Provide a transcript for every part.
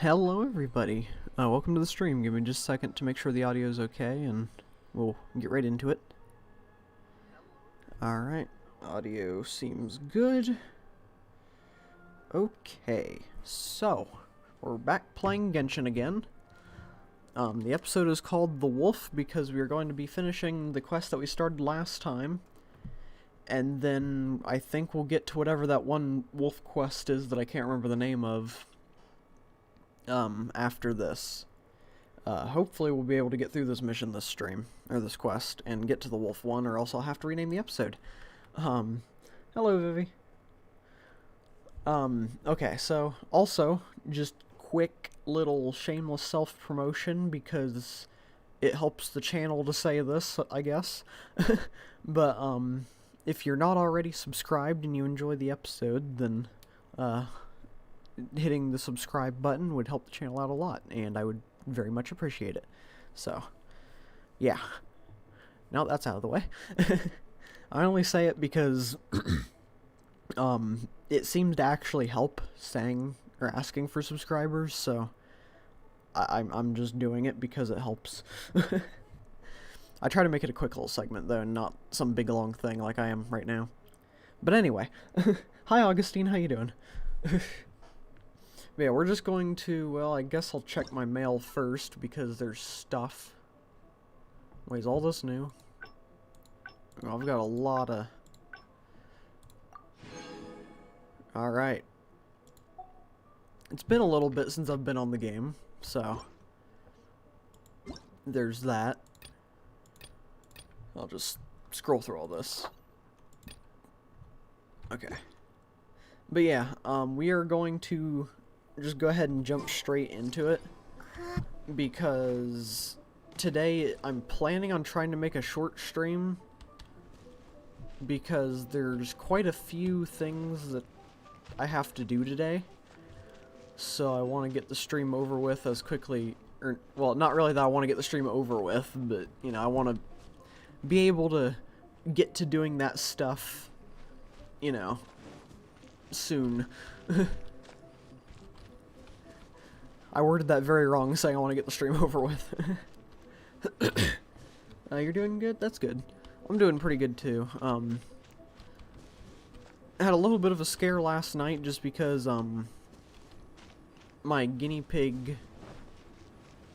Hello everybody, welcome to the stream. Give me just a second to make sure the audio is okay and we'll get right into it. Alright, audio seems good. Okay, so we're back playing Genshin again. The episode is called The Wolf because we are going to be finishing the quest that we started last time. And then I think we'll get to whatever that one wolf quest is that I can't remember the name of. After this. Hopefully we'll be able to get through this mission this stream, or this quest, and get to the wolf one, or else I'll have to rename the episode. Hello Vivi. Okay, so, also, just quick little shameless self-promotion, because it helps the channel to say this, I guess. But, if you're not already subscribed and you enjoy the episode, then, hitting the subscribe button would help the channel out a lot, and I would very much appreciate it. So, yeah. Now that's out of the way. I only say it because it seems to actually help saying or asking for subscribers, so I'm just doing it because it helps. I try to make it a quick little segment though, and not some big long thing like I am right now. But anyway, hi Augustine, how you doing? Yeah, we're just going to, well, I guess I'll check my mail first, because there's stuff. Wait, is all this new? Oh, I've got a lot of... Alright. It's been a little bit since I've been on the game, so... There's that. I'll just scroll through all this. Okay. But yeah, we are going to... just go ahead and jump straight into it, because today I'm planning on trying to make a short stream, because there's quite a few things that I have to do today, so I want to get the stream over with as quickly, or, well, not really that I want to get the stream over with, but, you know, I want to be able to get to doing that stuff, you know, soon. I worded that very wrong, saying I want to get the stream over with. You're doing good? That's good. I'm doing pretty good, too. I had a little bit of a scare last night, just because, my guinea pig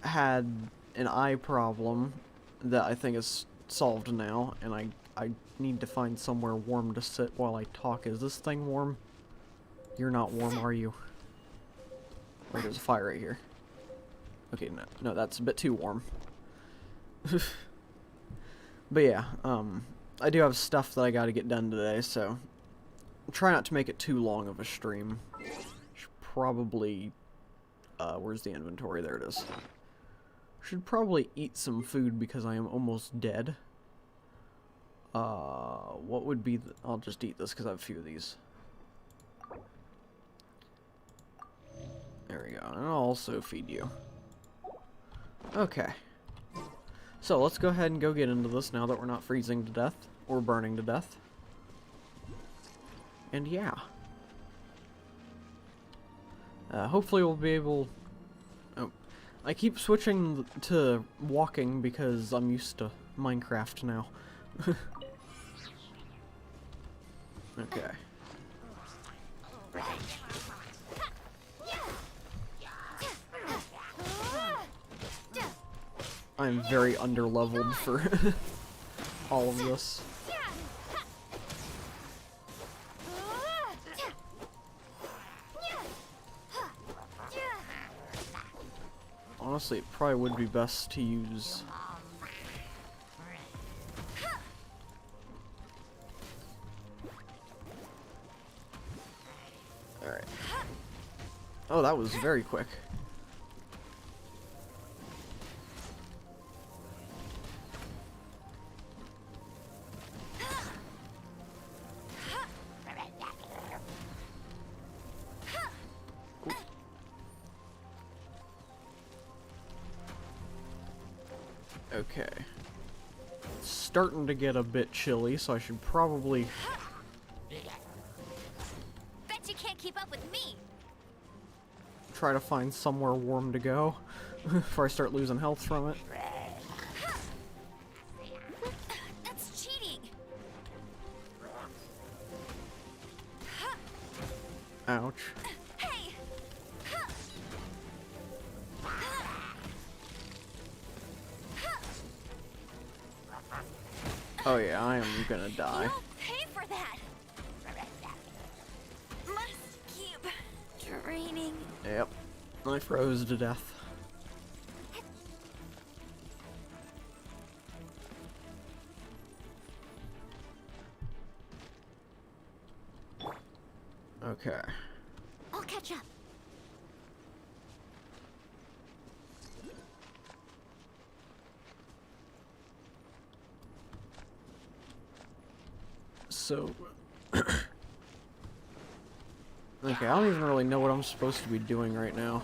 had an eye problem that I think is solved now, and I need to find somewhere warm to sit while I talk. Is this thing warm? You're not warm, are you? Wait, there's a fire right here. Okay, no, that's a bit too warm. But yeah, I do have stuff that I gotta get done today, so try not to make it too long of a stream. Should probably, where's the inventory? There it is. Should probably eat some food because I am almost dead. What would be I'll just eat this because I have a few of these. There we go, and I'll also feed you. Okay. So, let's go ahead and go get into this now that we're not freezing to death, or burning to death. And yeah. Hopefully we'll be able... Oh, I keep switching to walking because I'm used to Minecraft now. Okay. I'm very underleveled for all of this. Honestly, it probably would be best to use... Alright. Oh, that was very quick. Okay. It's starting to get a bit chilly, so I should probably... Bet you can't keep up with me. try to find somewhere warm to go before I start losing health from it. That's cheating. Ouch. Hey. Oh yeah, I am gonna die. You'll pay for that. Must keep training. Yep. I froze to death. Okay. I'll catch up. So... okay, I don't even really know what I'm supposed to be doing right now.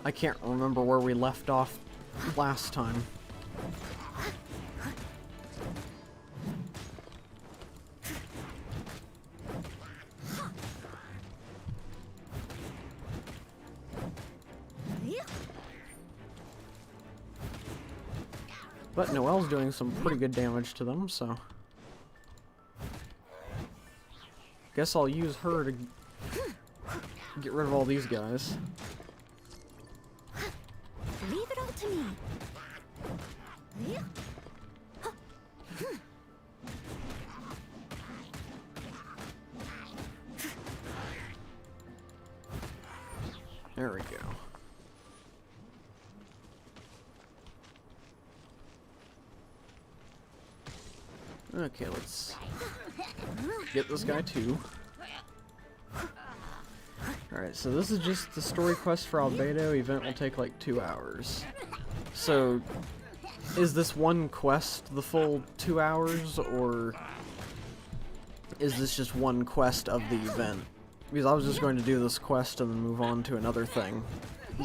I can't remember where we left off last time. But Noelle's doing some pretty good damage to them, so... guess I'll use her to get rid of all these guys. Leave it all to me. There we go. Okay, let's get this guy too. Alright, so this is just the story quest for Albedo. Event will take like 2 hours. So, is this one quest the full 2 hours, or is this just one quest of the event? Because I was just going to do this quest and then move on to another thing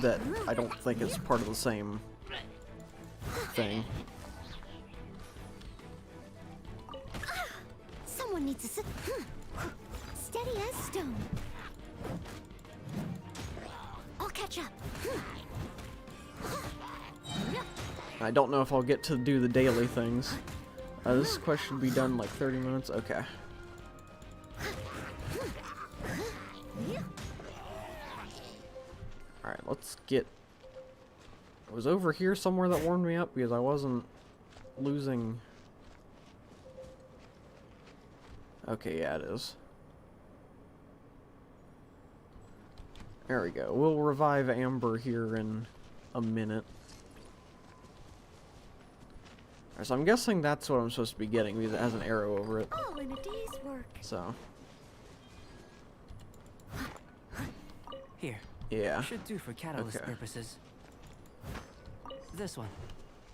that I don't think is part of the same thing. Someone needs to sit. Steady as stone. I'll catch up. I don't know if I'll get to do the daily things. This quest should be done in like 30 minutes. Okay. Alright, let's get... it was over here somewhere that warmed me up because I wasn't losing... okay, yeah, it is. There we go. We'll revive Amber here in a minute. Alright, so I'm guessing that's what I'm supposed to be getting because it has an arrow over it. All in a day's work. So... Here. yeah. Should do for catalyst Okay. purposes. This one.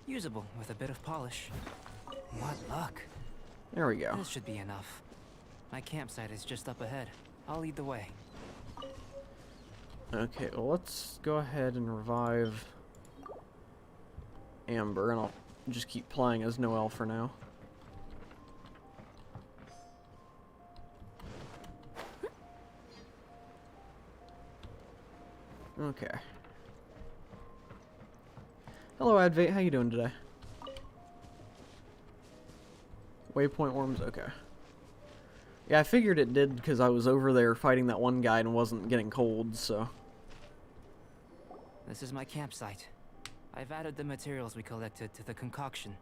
Usable with a bit of polish. What luck. There we go. This should be enough. My campsite is just up ahead. I'll lead the way. Okay, well let's go ahead and revive Amber, and I'll just keep playing as Noelle for now. Okay. Hello Advait, how you doing today? Waypoint worms, okay. Yeah, I figured it did because I was over there fighting that one guy and wasn't getting cold, so... This is my campsite. I've added the materials we collected to the concoction.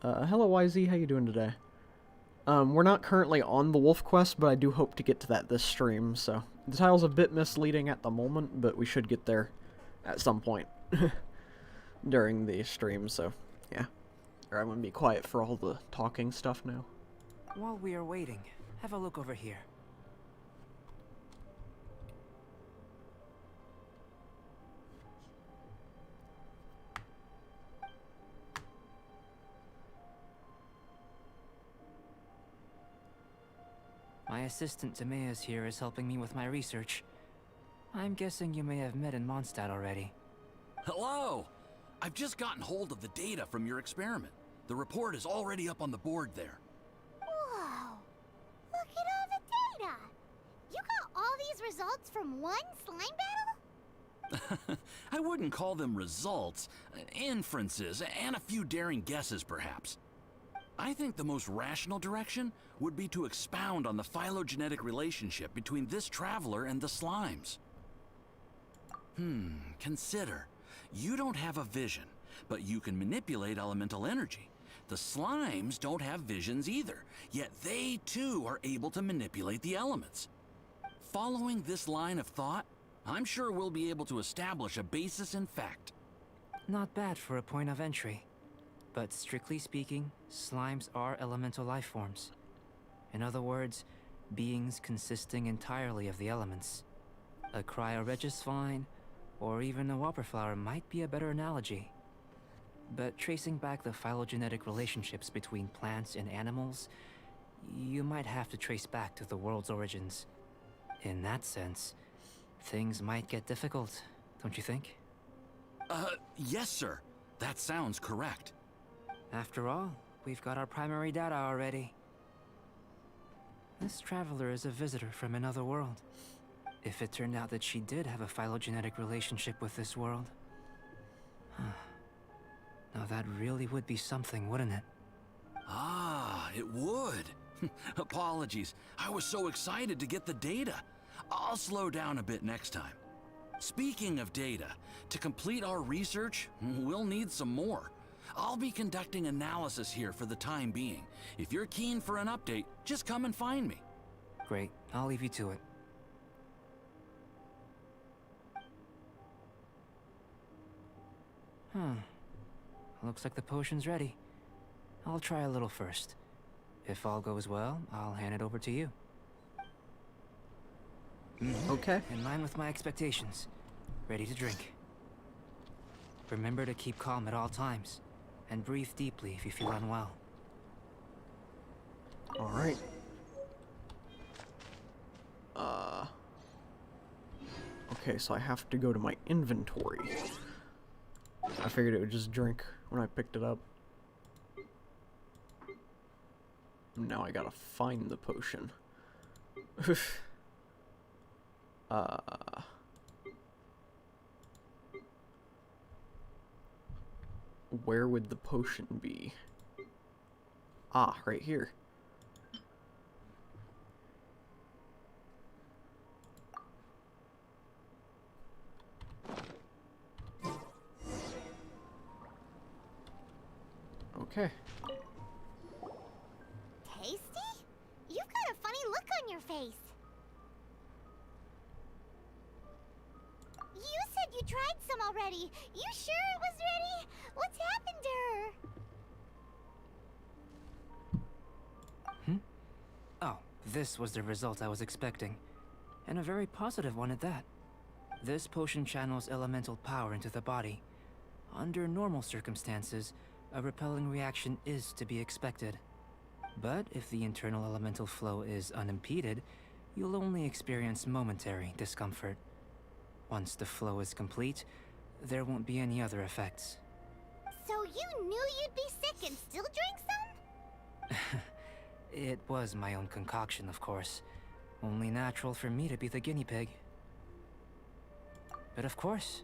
Hello YZ, how you doing today? We're not currently on the wolf quest, but I do hope to get to that this stream, so... the title's a bit misleading at the moment, but we should get there at some point during the stream, so yeah. Or I'm gonna be quiet for all the talking stuff now. While we are waiting, have a look over here. My assistant Timaeus here is helping me with my research. I'm guessing you may have met in Mondstadt already. Hello! I've just gotten hold of the data from your experiment. The report is already up on the board there. Whoa! Look at all the data! You got all these results from one slime battle? I wouldn't call them results, inferences, and a few daring guesses perhaps. I think the most rational direction would be to expound on the phylogenetic relationship between this traveler and the slimes. Consider. You don't have a vision, but you can manipulate elemental energy. The slimes don't have visions either, yet they too are able to manipulate the elements. Following this line of thought, I'm sure we'll be able to establish a basis in fact. Not bad for a point of entry. But strictly speaking, slimes are elemental life forms. In other words, beings consisting entirely of the elements. A cryoregis vine, or even a wildflower might be a better analogy. But tracing back the phylogenetic relationships between plants and animals, you might have to trace back to the world's origins. In that sense, things might get difficult, don't you think? Yes, sir. That sounds correct. After all, we've got our primary data already. This traveler is a visitor from another world. If it turned out that she did have a phylogenetic relationship with this world... Now that really would be something, wouldn't it? Ah, it would. Apologies. I was so excited to get the data. I'll slow down a bit next time. Speaking of data, to complete our research, we'll need some more. I'll be conducting analysis here for the time being. If you're keen for an update, just come and find me. Great, I'll leave you to it. Looks like the potion's ready. I'll try a little first. If all goes well, I'll hand it over to you. Okay. In line with my expectations. Ready to drink. Remember to keep calm at all times, and breathe deeply if you feel unwell. Alright. Okay, so I have to go to my inventory. I figured it would just drink when I picked it up. Now I gotta find the potion. Where would the potion be? Ah, right here. Okay. Tasty? You've got a funny look on your face. You said you tried some already. You sure it was ready? What's happened to her? Oh, this was the result I was expecting. And a very positive one at that. This potion channels elemental power into the body. Under normal circumstances, a repelling reaction is to be expected. But if the internal elemental flow is unimpeded, you'll only experience momentary discomfort. Once the flow is complete, there won't be any other effects. So you knew you'd be sick and still drank some? It was my own concoction, of course. Only natural for me to be the guinea pig. But of course,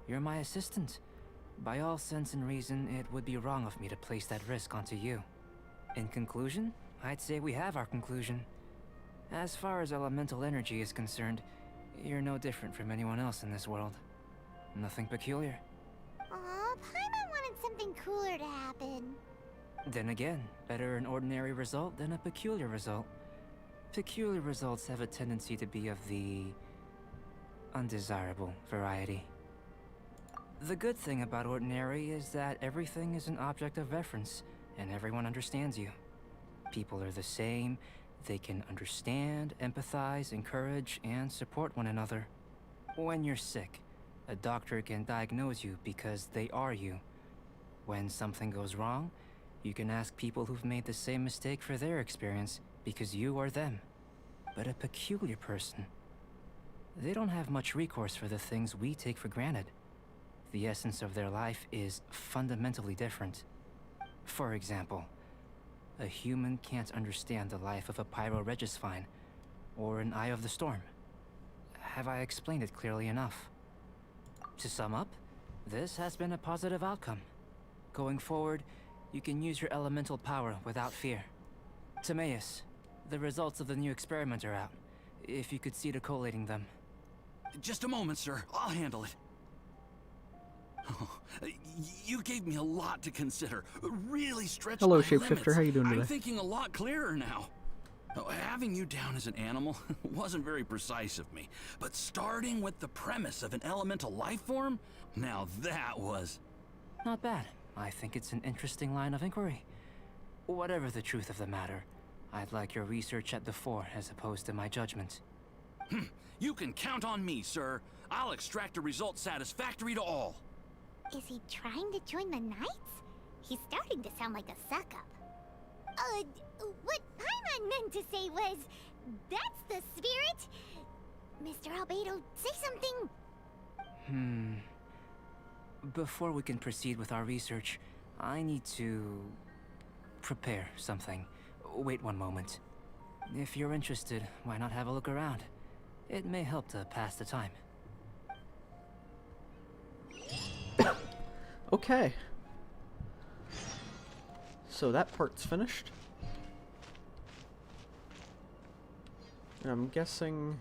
you're my assistant. By all sense and reason, it would be wrong of me to place that risk onto you. In conclusion, I'd say we have our conclusion. As far as elemental energy is concerned, you're no different from anyone else in this world. Nothing peculiar. Aw, Paimon wanted something cooler to happen. Then again, better an ordinary result than a peculiar result. Peculiar results have a tendency to be of the undesirable variety. The good thing about ordinary is that everything is an object of reference, and everyone understands you. People are the same, they can understand, empathize, encourage, and support one another. When you're sick, a doctor can diagnose you because they are you. When something goes wrong, you can ask people who've made the same mistake for their experience because you are them. But a peculiar person, they don't have much recourse for the things we take for granted. The essence of their life is fundamentally different. For example, a human can't understand the life of a pyroregisvine or an Eye of the Storm. Have I explained it clearly enough? To sum up, this has been a positive outcome. Going forward, you can use your elemental power without fear. Timaeus, the results of the new experiment are out. If you could see to collating them. Just a moment, sir. I'll handle it. Oh, you gave me a lot to consider. Really stretched Hello, my shapeshifter. limits. How you doing today? I'm thinking a lot clearer now. Oh, having you down as an animal wasn't very precise of me, but starting with the premise of an elemental life form, now that was... Not bad. I think it's an interesting line of inquiry. Whatever the truth of the matter, I'd like your research at the fore as opposed to my judgment. You can count on me, sir. I'll extract a result satisfactory to all. Is he trying to join the Knights? He's starting to sound like a suck-up. What Paimon meant to say was, that's the spirit. Mr. Albedo, say something. Before we can proceed with our research, I need to prepare something. Wait one moment. If you're interested, why not have a look around? It may help to pass the time. Okay. So that part's finished. And I'm guessing...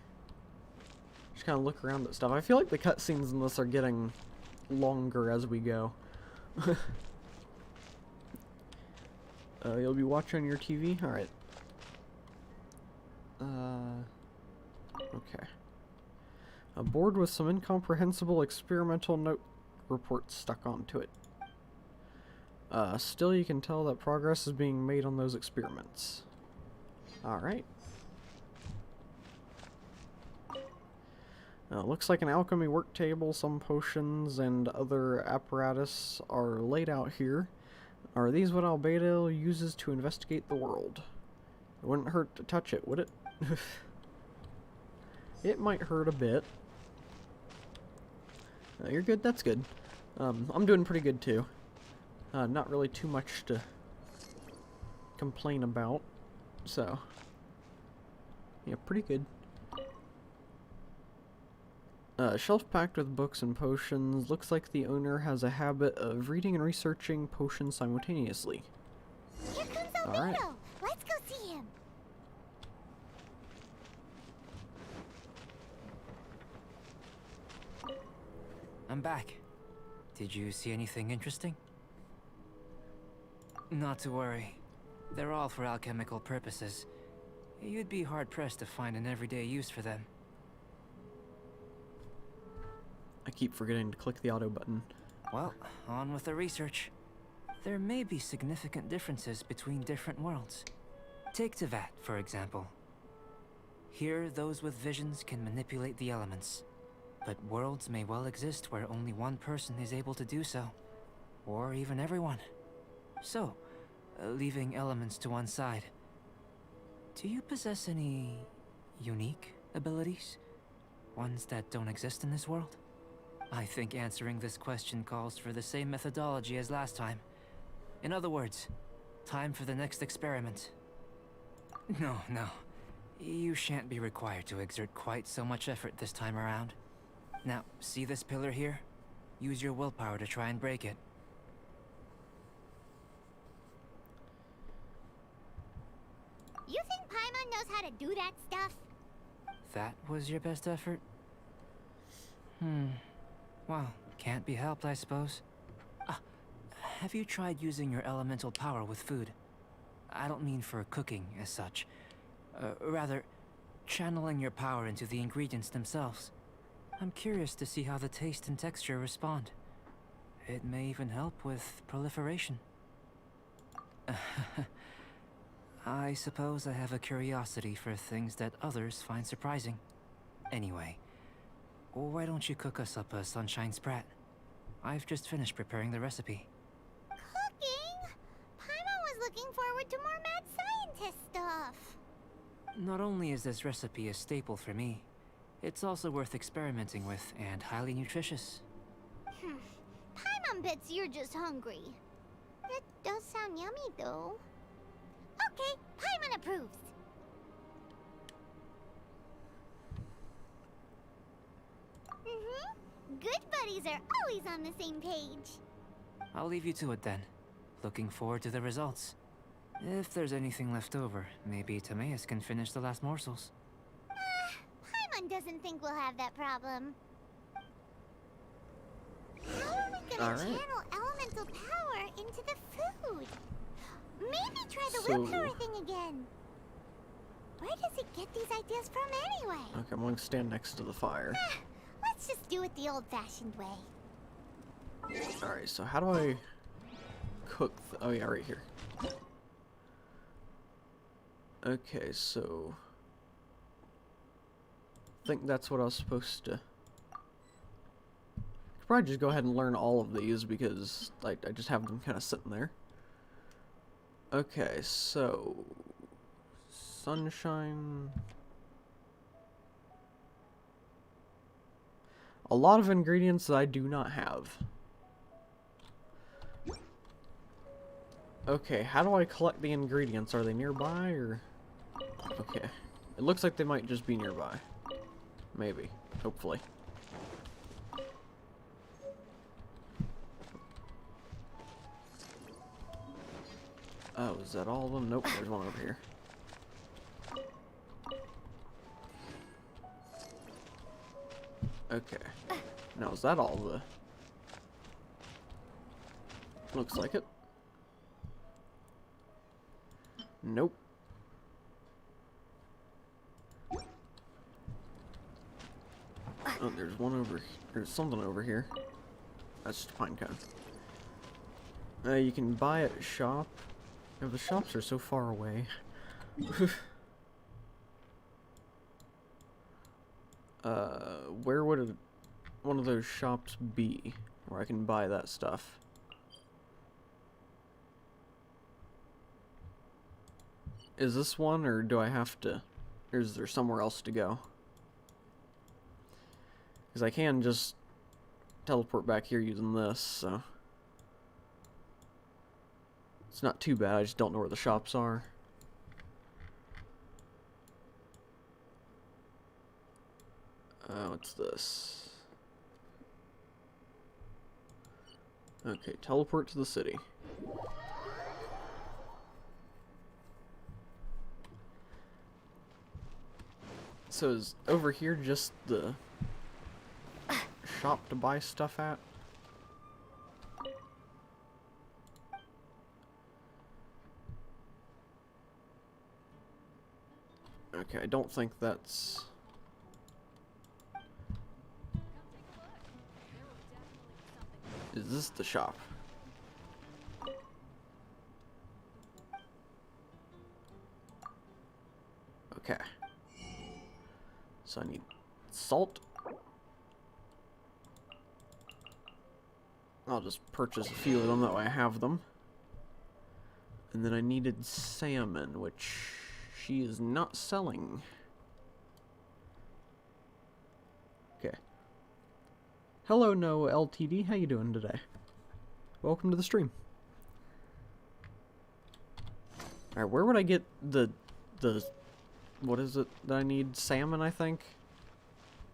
Just kind of look around at stuff. I feel like the cutscenes in this are getting longer as we go. You'll be watching your TV? Alright. Okay. A board with some incomprehensible experimental note reports stuck onto it. Still you can tell that progress is being made on those experiments. Alright. Looks like an alchemy work table, some potions, and other apparatus are laid out here. Are these what Albedo uses to investigate the world? It wouldn't hurt to touch it, would it? It might hurt a bit. You're good? That's good. I'm doing pretty good too. Not really too much to complain about. So, yeah, pretty good. Shelf packed with books and potions. Looks like the owner has a habit of reading and researching potions simultaneously. Here comes Albedo. Alright. Let's go see him. I'm back. Did you see anything interesting? Not to worry. They're all for alchemical purposes. You'd be hard-pressed to find an everyday use for them. I keep forgetting to click the auto button. Well, on with the research. There may be significant differences between different worlds. Take Tevat, for example. Here, those with visions can manipulate the elements. But worlds may well exist where only one person is able to do so. Or even everyone. So, leaving elements to one side. Do you possess any unique abilities? Ones that don't exist in this world? I think answering this question calls for the same methodology as last time. In other words, time for the next experiment. No. You shan't be required to exert quite so much effort this time around. Now, see this pillar here? Use your willpower to try and break it. You think Paimon knows how to do that stuff? That was your best effort? Well, can't be helped, I suppose. Have you tried using your elemental power with food? I don't mean for cooking as such. Rather, channeling your power into the ingredients themselves. I'm curious to see how the taste and texture respond. It may even help with proliferation. I suppose I have a curiosity for things that others find surprising. Anyway, why don't you cook us up a sunshine sprat? I've just finished preparing the recipe. Cooking? Paimon was looking forward to more mad scientist stuff. Not only is this recipe a staple for me, it's also worth experimenting with and highly nutritious. Paimon bets you're just hungry. It does sound yummy, though. Okay, Paimon approves. Good buddies are always on the same page. I'll leave you to it then. Looking forward to the results. If there's anything left over, maybe Timaeus can finish the last morsels. Paimon doesn't think we'll have that problem. How are we gonna Alright. channel elemental power into the food? Maybe try the So- willpower thing again. Where does it get these ideas from anyway? Okay, I'm going to stand next to the fire. Let's just do it the old-fashioned way. Alright, so how do I cook? Oh yeah, right here. Okay, so I think that's what I was supposed to. Could probably just go ahead and learn all of these because I just have them kind of sitting there. Okay, so sunshine. A lot of ingredients that I do not have. Okay, how do I collect the ingredients? Are they nearby or? Okay. It looks like they might just be nearby. Maybe. Hopefully. Oh, is that all of them? Nope, there's one over here. Okay. Now, is that all the... Looks like it. Nope. Oh, there's one over... There's something over here. That's just a pine cone. You can buy it at a shop. Oh, the shops are so far away. Where would one of those shops be where I can buy that stuff? Is this one, or do I have to... Or is there somewhere else to go? Because I can just teleport back here using this, so... It's not too bad, I just don't know where the shops are. What's this? Okay, teleport to the city. So is over here just the shop to buy stuff at? Okay, I don't think that's... Is this the shop? Okay. So I need salt. I'll just purchase a few of them, that way I have them. And then I needed salmon, which she is not selling. Okay. Hello, No LTD. How you doing today? Welcome to the stream. Alright, where would I get the what is it that I need? Salmon, I think?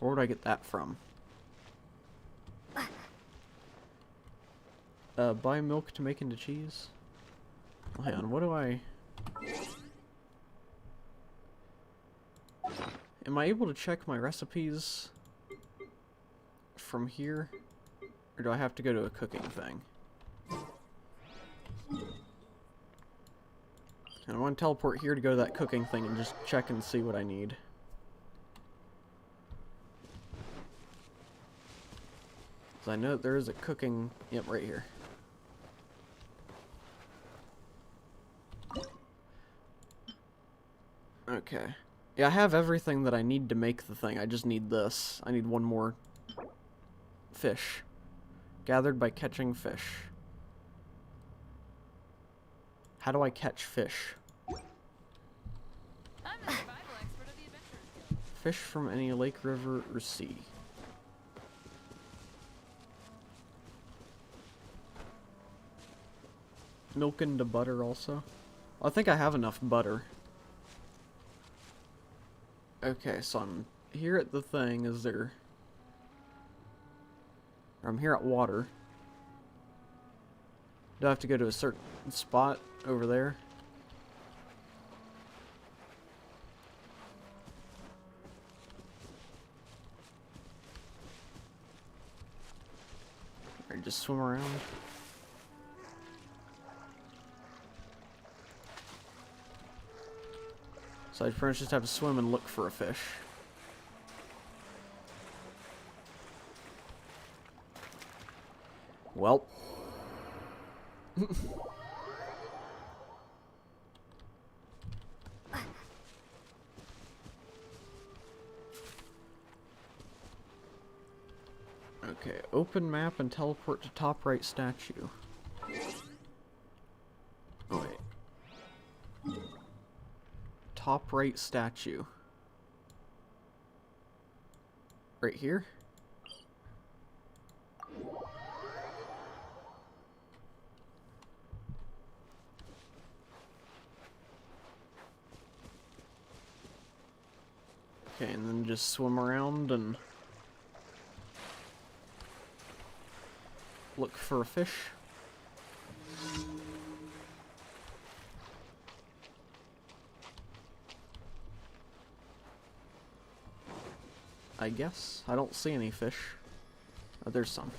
Where would I get that from? Buy milk to make into cheese? Well, hang on, what do I... Am I able to check my recipes from here? Or do I have to go to a cooking thing? And I want to teleport here to go to that cooking thing and just check and see what I need. Because I know that there is a cooking... Yep, right here. Okay. Yeah, I have everything that I need to make the thing. I just need this. I need one more fish. Gathered by catching fish. How do I catch fish? I'm the survival expert of the Adventurers Guild. Fish from any lake, river, or sea. milk into butter also? I think I have enough butter. Okay, so I'm here at the thing. Is there... I'm here at water. Do I have to go to a certain spot over there? Or just swim around? So I pretty much just have to swim and look for a fish. Well. Okay, open map and teleport to top right statue. Oh, wait. Top right statue. Right here? Okay, and then just swim around and look for a fish. I guess. I don't see any fish. Oh, there's some.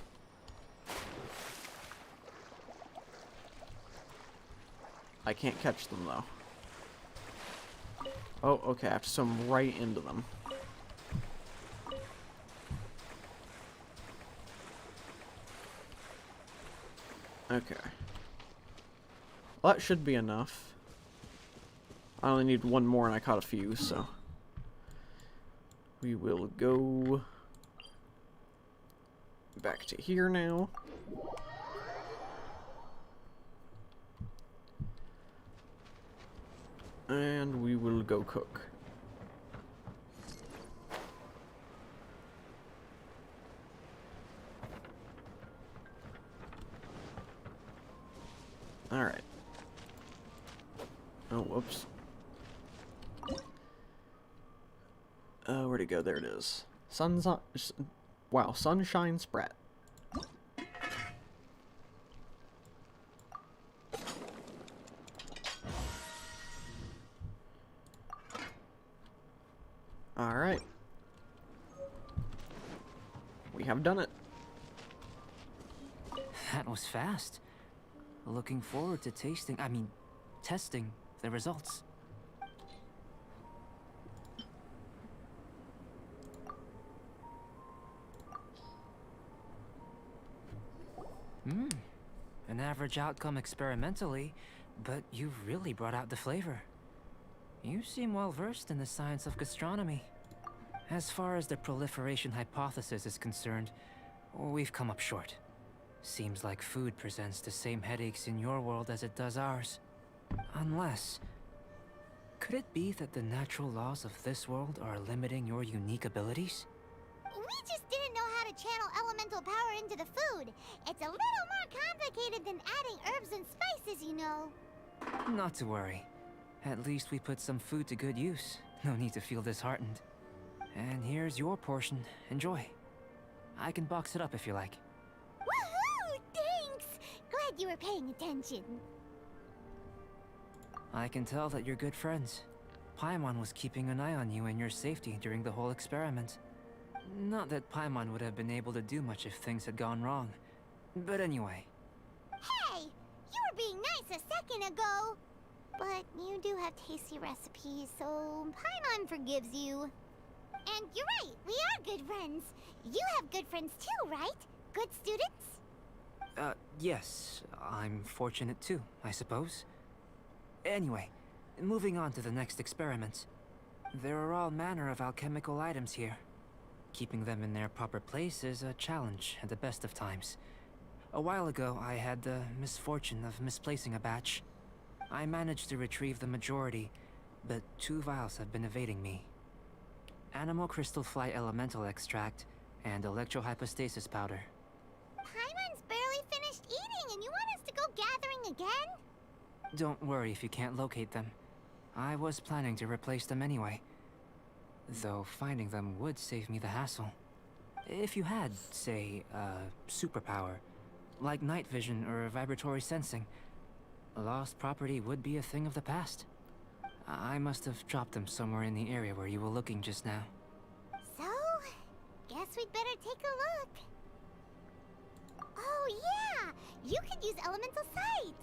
I can't catch them though. Oh, okay, I have to swim right into them. Okay. Well, that should be enough. I only need one more and I caught a few, so... We will go... back to here now. And we will go cook. Alright. Oh, whoops. Where'd it go? There it is. Wow, Sunshine Sprat. Alright. We have done it. That was fast. Looking forward to testing the results. An average outcome experimentally, but you've really brought out the flavor. You seem well versed in the science of gastronomy. As far as the proliferation hypothesis is concerned, we've come up short. Seems like food presents the same headaches in your world as it does ours. Unless... could it be that the natural laws of this world are limiting your unique abilities? We just didn't know how to channel elemental power into the food. It's a little more complicated than adding herbs and spices, you know. Not to worry. At least we put some food to good use. No need to feel disheartened. And here's your portion. Enjoy. I can box it up if you like. Woohoo! Thanks! Glad you were paying attention. I can tell that you're good friends. Paimon was keeping an eye on you and your safety during the whole experiment. Not that Paimon would have been able to do much if things had gone wrong. But anyway. Hey! You were being nice a second ago! But you do have tasty recipes, so Paimon forgives you. And you're right, we are good friends. You have good friends too, right? Good students? Yes. I'm fortunate too, I suppose. Anyway, moving on to the next experiment. There are all manner of alchemical items here. Keeping them in their proper place is a challenge at the best of times. A while ago, I had the misfortune of misplacing a batch. I managed to retrieve the majority, but 2 vials have been evading me. Animal crystal fly elemental extract and electrohypostasis powder. Paimon's barely finished eating and you want us to go gathering again? Don't worry if you can't locate them. I was planning to replace them anyway. Though finding them would save me the hassle. If you had, say, a superpower, like night vision or vibratory sensing, lost property would be a thing of the past. I must have dropped them somewhere in the area where you were looking just now. So, guess we'd better take a look. Oh yeah! You could use elemental sight!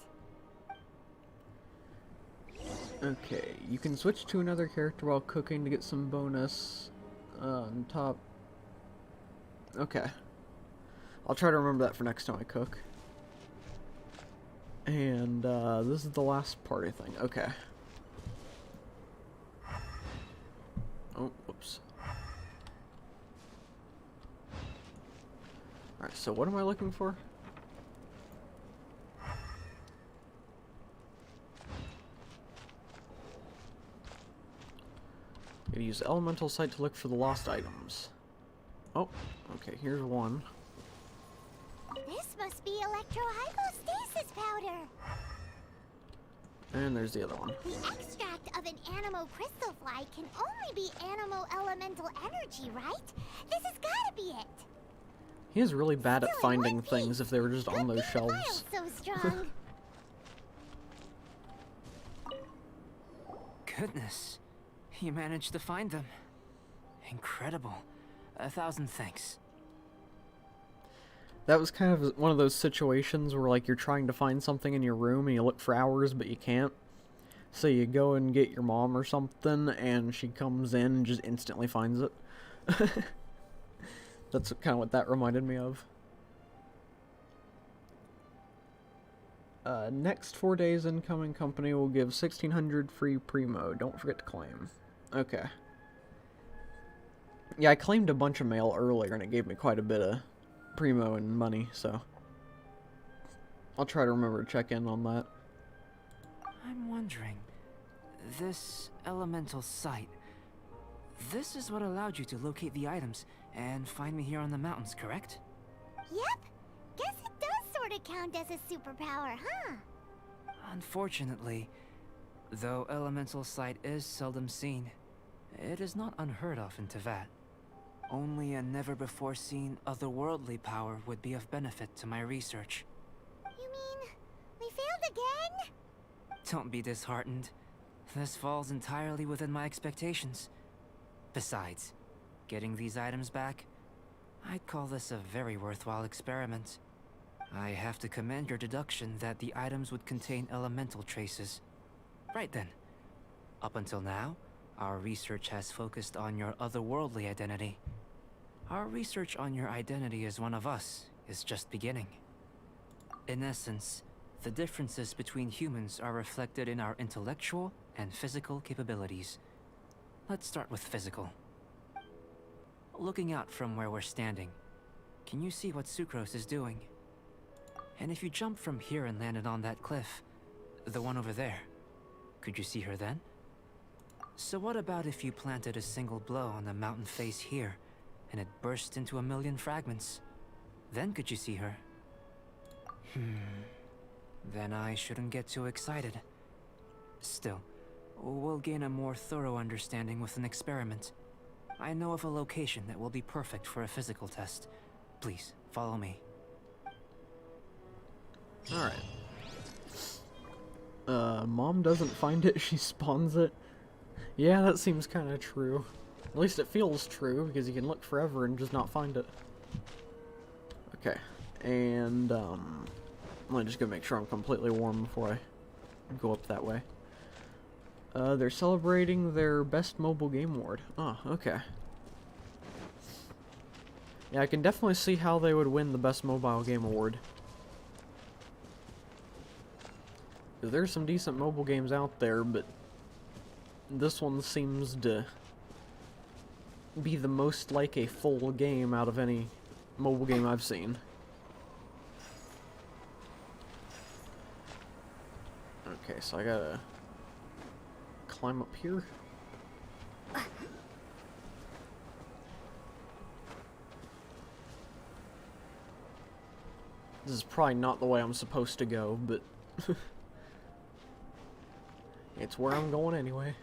Okay, you can switch to another character while cooking to get some bonus on top. Okay. I'll try to remember that for next time I cook. And this is the last party thing. Okay. Oh, whoops. Alright, so what am I looking for? Gotta use elemental sight to look for the lost items. Oh, okay, here's one. This must be electrohypostasis powder! And there's the other one. The extract of an animo crystal fly can only be animo elemental energy, right? This has gotta be it! He is really bad at Still, it finding would be. things if they were just on Good those thing the shelves. file's so strong. Goodness, you managed to find them. Incredible. 1,000 thanks. That was kind of one of those situations where, like, you're trying to find something in your room and you look for hours, but you can't. So you go and get your mom or something, and she comes in and just instantly finds it. That's kind of what that reminded me of. Next 4 days, incoming company will give 1,600 free primo. Don't forget to claim. Okay. Yeah, I claimed a bunch of mail earlier, and it gave me quite a bit of primo and money, so I'll try to remember to check in on that. I'm wondering, this elemental sight, this is what allowed you to locate the items and find me here on the mountains, correct? Yep. Guess it does sort of count as a superpower, huh? Unfortunately, though elemental sight is seldom seen, it is not unheard of in Teyvat. Only a never-before-seen otherworldly power would be of benefit to my research. You mean, we failed again? Don't be disheartened. This falls entirely within my expectations. Besides, getting these items back, I'd call this a very worthwhile experiment. I have to commend your deduction that the items would contain elemental traces. Right then. Up until now, our research has focused on your otherworldly identity. Our research on your identity as one of us is just beginning. In essence, the differences between humans are reflected in our intellectual and physical capabilities. Let's start with physical. Looking out from where we're standing, can you see what Sucrose is doing? And if you jumped from here and landed on that cliff, the one over there, could you see her then? So what about if you planted a single blow on the mountain face here, and it burst into 1,000,000 fragments? Then could you see her? Then I shouldn't get too excited. Still, we'll gain a more thorough understanding with an experiment. I know of a location that will be perfect for a physical test. Please, follow me. Alright. Mom doesn't find it, she spawns it. Yeah, that seems kind of true. At least it feels true, because you can look forever and just not find it. Okay, and, let me just go make sure I'm completely warm before I go up that way. They're celebrating their Best Mobile Game Award. Oh, okay. Yeah, I can definitely see how they would win the Best Mobile Game Award. There's some decent mobile games out there, but this one seems to be the most like a full game out of any mobile game I've seen. Okay, so I gotta climb up here. This is probably not the way I'm supposed to go, but It's where I'm going anyway.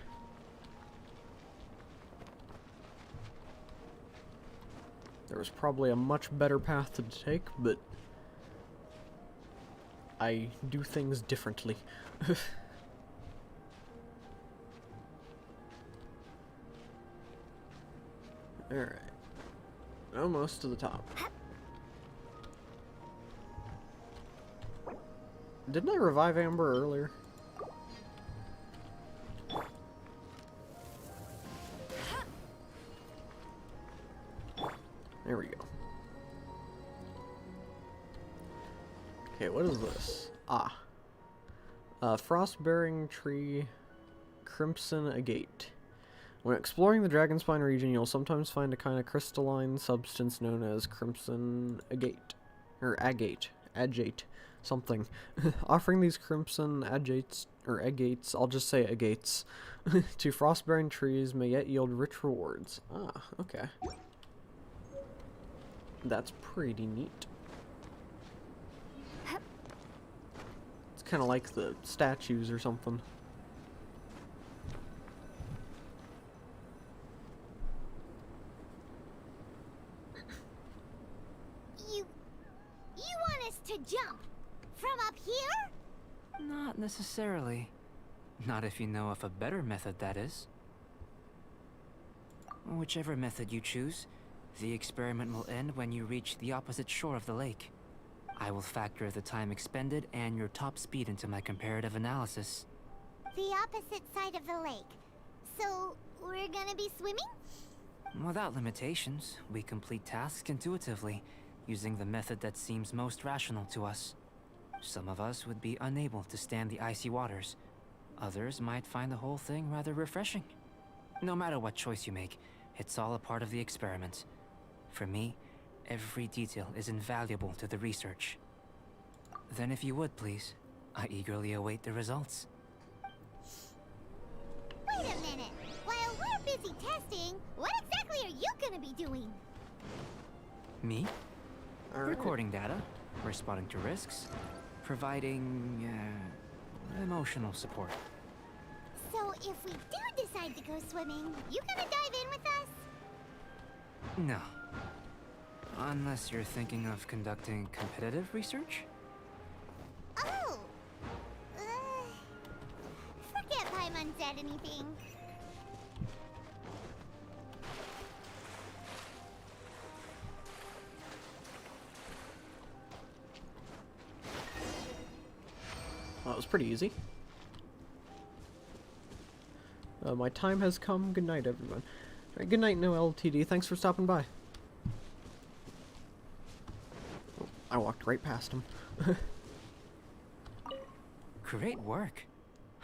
There was probably a much better path to take, but I do things differently. Alright. Almost to the top. Didn't I revive Amber earlier? There we go. Okay, what is this? Ah. Frost-bearing tree, crimson agate. When exploring the Dragonspine region, you'll sometimes find a kind of crystalline substance known as crimson agate. Or agate. Agate. Something. Offering these crimson agates, or agates, I'll just say agates, to frost-bearing trees may yet yield rich rewards. Ah, okay. That's pretty neat. It's kind of like the statues or something. You want us to jump from up here? Not necessarily. Not if you know of a better method, that is. Whichever method you choose, the experiment will end when you reach the opposite shore of the lake. I will factor the time expended and your top speed into my comparative analysis. The opposite side of the lake. So, we're gonna be swimming? Without limitations, we complete tasks intuitively, using the method that seems most rational to us. Some of us would be unable to stand the icy waters. Others might find the whole thing rather refreshing. No matter what choice you make, it's all a part of the experiment. For me, every detail is invaluable to the research. Then if you would, please, I eagerly await the results. Wait a minute! While we're busy testing, what exactly are you gonna be doing? Me? Alright. Recording data, responding to risks, providing, emotional support. So if we do decide to go swimming, you gonna dive in with us? No. Unless you're thinking of conducting competitive research? Oh! Forget Paimon said anything. Well, that was pretty easy. My time has come. Good night, everyone. Alright, good night, no LTD. Thanks for stopping by. Oh, I walked right past him. Great work.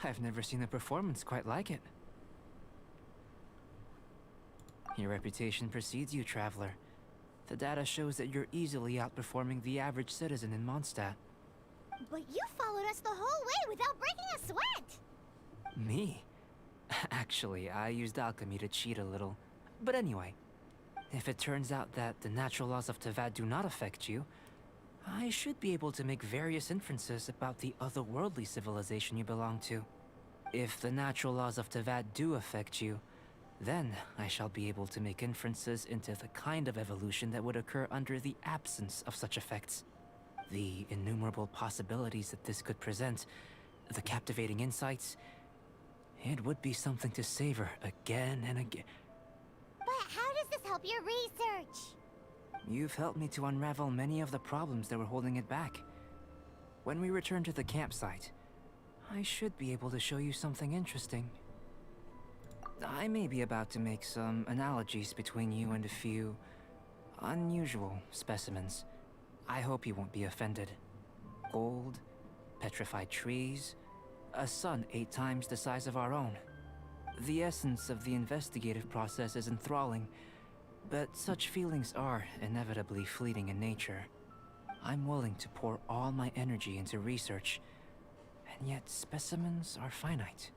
I've never seen a performance quite like it. Your reputation precedes you, Traveler. The data shows that you're easily outperforming the average citizen in Mondstadt. But you followed us the whole way without breaking a sweat! Me? Actually, I used alchemy to cheat a little. But anyway, if it turns out that the natural laws of Tavad do not affect you, I should be able to make various inferences about the otherworldly civilization you belong to. If the natural laws of Tavad do affect you, then I shall be able to make inferences into the kind of evolution that would occur under the absence of such effects. The innumerable possibilities that this could present, the captivating insights, it would be something to savor again and again. But how does this help your research? You've helped me to unravel many of the problems that were holding it back. When we return to the campsite, I should be able to show you something interesting. I may be about to make some analogies between you and a few unusual specimens. I hope you won't be offended. Gold, petrified trees, a sun 8 times the size of our own. The essence of the investigative process is enthralling, but such feelings are inevitably fleeting in nature. I'm willing to pour all my energy into research, and yet specimens are finite.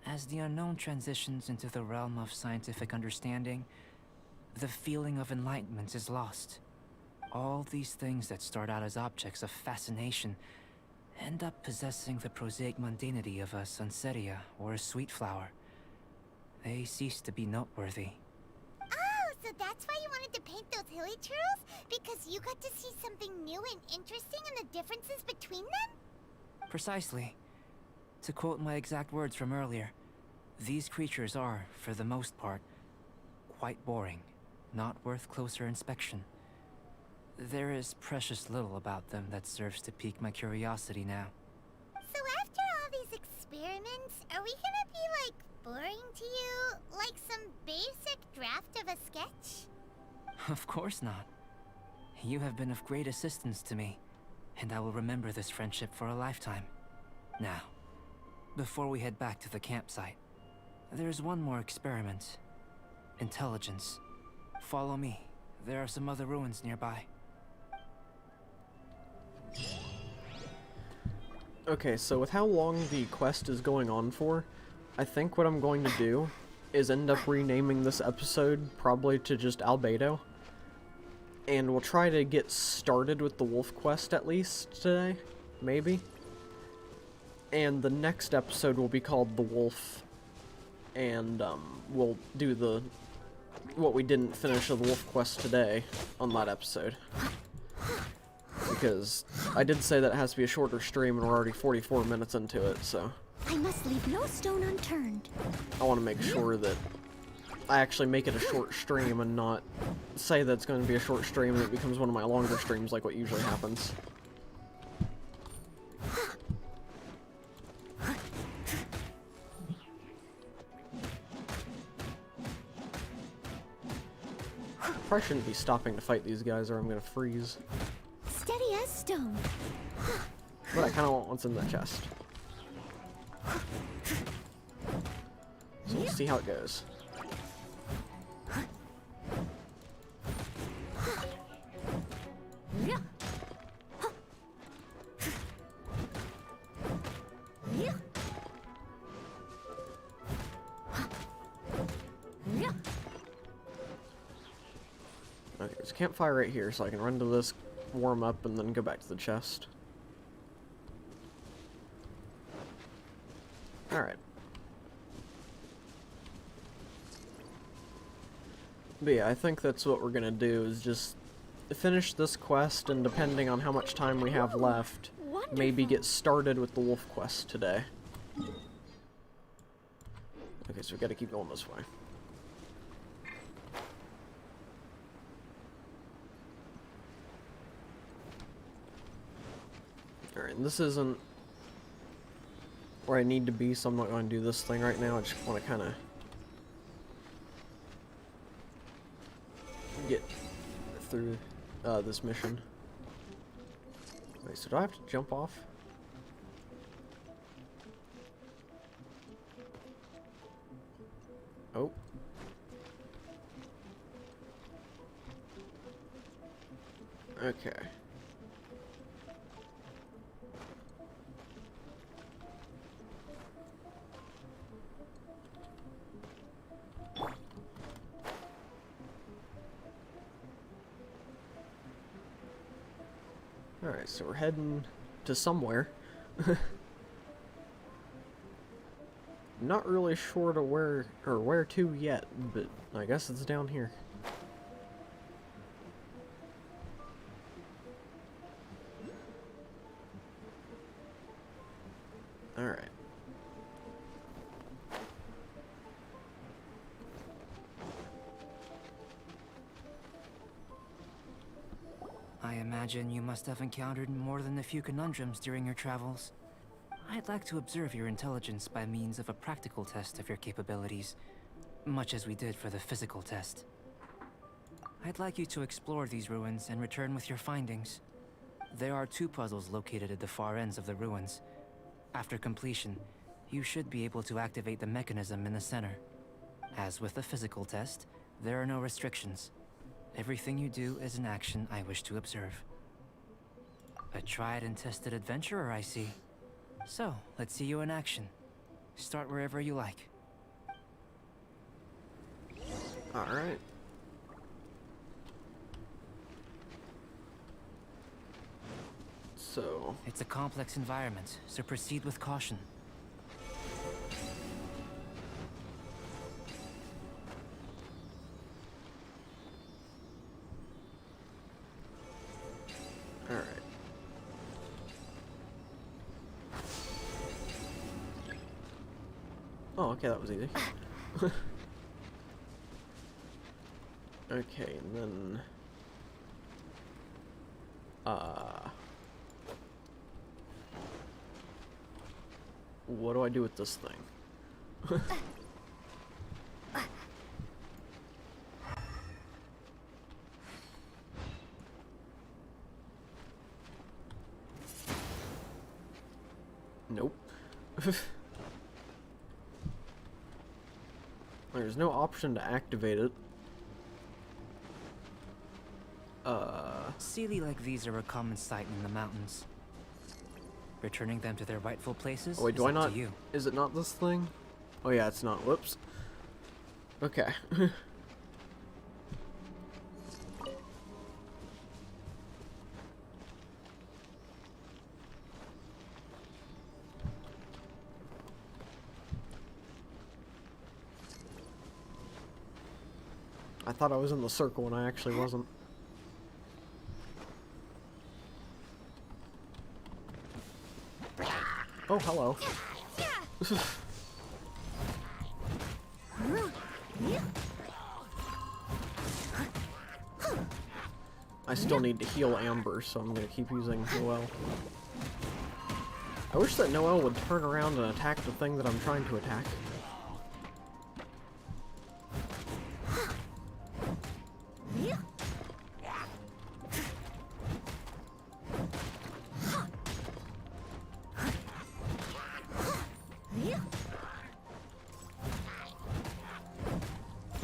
As the unknown transitions into the realm of scientific understanding, the feeling of enlightenment is lost. All these things that start out as objects of fascination end up possessing the prosaic mundanity of a sunsetia or a sweet flower, they cease to be noteworthy. Oh, so that's why you wanted to paint those hilly churls? Because you got to see something new and interesting and the differences between them? Precisely. To quote my exact words from earlier, these creatures are, for the most part, quite boring, not worth closer inspection. There is precious little about them that serves to pique my curiosity now. So after all these experiments, are we gonna be, like, boring to you? Like some basic draft of a sketch? Of course not. You have been of great assistance to me, and I will remember this friendship for a lifetime. Now, before we head back to the campsite, there's one more experiment. Intelligence. Follow me. There are some other ruins nearby. Okay, so with how long the quest is going on for, I think what I'm going to do is end up renaming this episode probably to just Albedo. And we'll try to get started with the wolf quest at least today, maybe. And the next episode will be called The Wolf, and we'll do what we didn't finish of the wolf quest today on that episode. Because I did say that it has to be a shorter stream, and we're already 44 minutes into it, so I must leave no stone unturned. I want to make sure that I actually make it a short stream and not say that it's going to be a short stream and it becomes one of my longer streams like what usually happens. Probably shouldn't be stopping to fight these guys or I'm going to freeze. Steady as stone. But I kind of want what's in the chest. So we'll see how it goes. Okay, there's a campfire right here, so I can run to this, warm up, and then go back to the chest. Alright. But yeah, I think that's what we're gonna do, is just finish this quest, and depending on how much time we have left, maybe get started with the wolf quest today. Okay, so we gotta keep going this way. Alright, and this isn't where I need to be, so I'm not going to do this thing right now. I just want to kind of get through this mission. Wait, so do I have to jump off? Oh. Okay. Alright, so we're heading to somewhere. Not really sure to where to yet, but I guess it's down here. Alright. I imagine you must have encountered more than a few conundrums during your travels. I'd like to observe your intelligence by means of a practical test of your capabilities, much as we did for the physical test. I'd like you to explore these ruins and return with your findings. There are 2 puzzles located at the far ends of the ruins. After completion, you should be able to activate the mechanism in the center. As with the physical test, there are no restrictions. Everything you do is an action I wish to observe. A tried and tested adventurer, I see. So, let's see you in action. Start wherever you like. So, It's a complex environment, so proceed with caution. alright. Oh, okay, that was easy. Okay, and then... what do I do with this thing? Nope. There's no option to activate it. Sealy like these are a common sight in the mountains. Returning them to their rightful places Oh, wait, is do I up not? to you. Is it not this thing? Oh yeah, it's not. Whoops. Okay. I thought I was in the circle and I actually wasn't. Oh, hello. I still need to heal Amber, so I'm gonna keep using Noelle. I wish that Noelle would turn around and attack the thing that I'm trying to attack.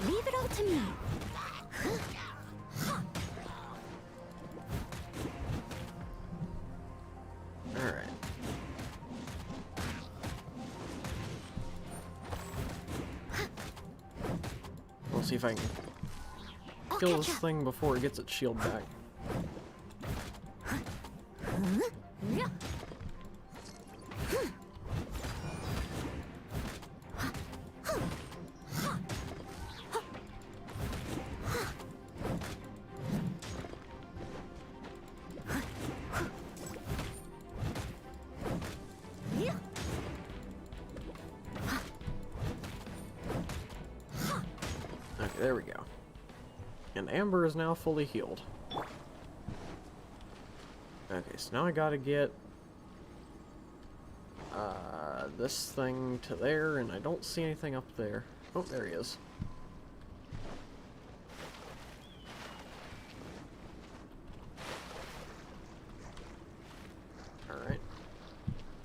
Leave it all to me. Alright. We'll see if I can kill this thing before it gets its shield back. Okay, there we go. And Amber is now fully healed. Okay, so now I gotta get this thing to there, and I don't see anything up there. Oh, there he is. Alright.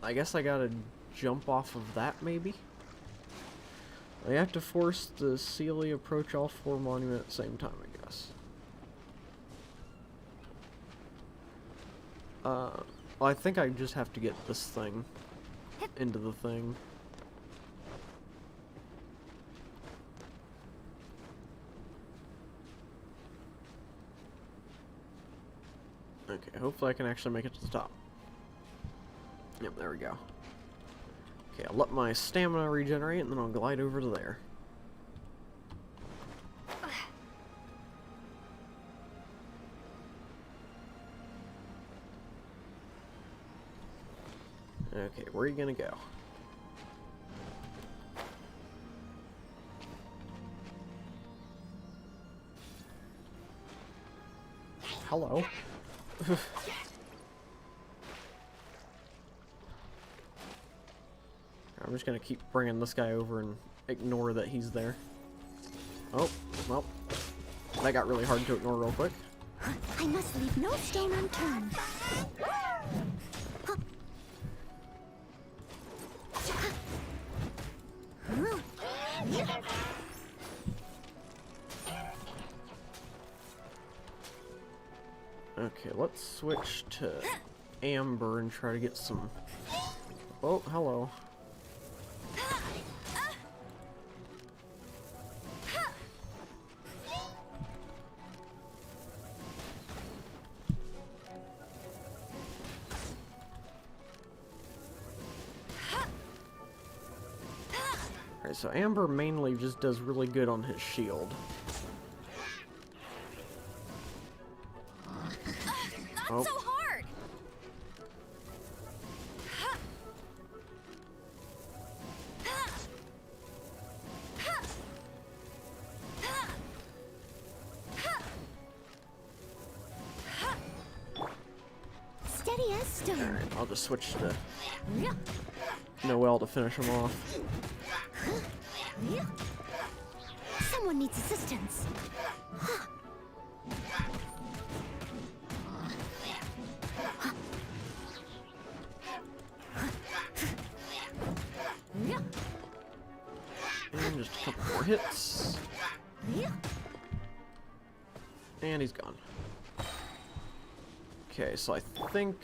I guess I gotta jump off of that, maybe? I have to force the Sealy approach all four monuments at the same time, I guess. Well, I think I just have to get this thing into the thing. Okay, hopefully I can actually make it to the top. Yep, there we go. Okay, I'll let my stamina regenerate and then I'll glide over to there. Okay, where are you gonna go? Hello. I'm just gonna keep bringing this guy over and ignore that he's there. Oh, well, that got really hard to ignore real quick. I must leave no stone unturned. Okay, let's switch to Amber and try to get some... Oh, hello. Okay, so Amber mainly just does really good on his shield. Not Oh. so hard! Steady as stone. Alright, I'll just switch to Noelle to finish him off. Someone needs assistance. And just a couple more hits. And he's gone. Okay, so I think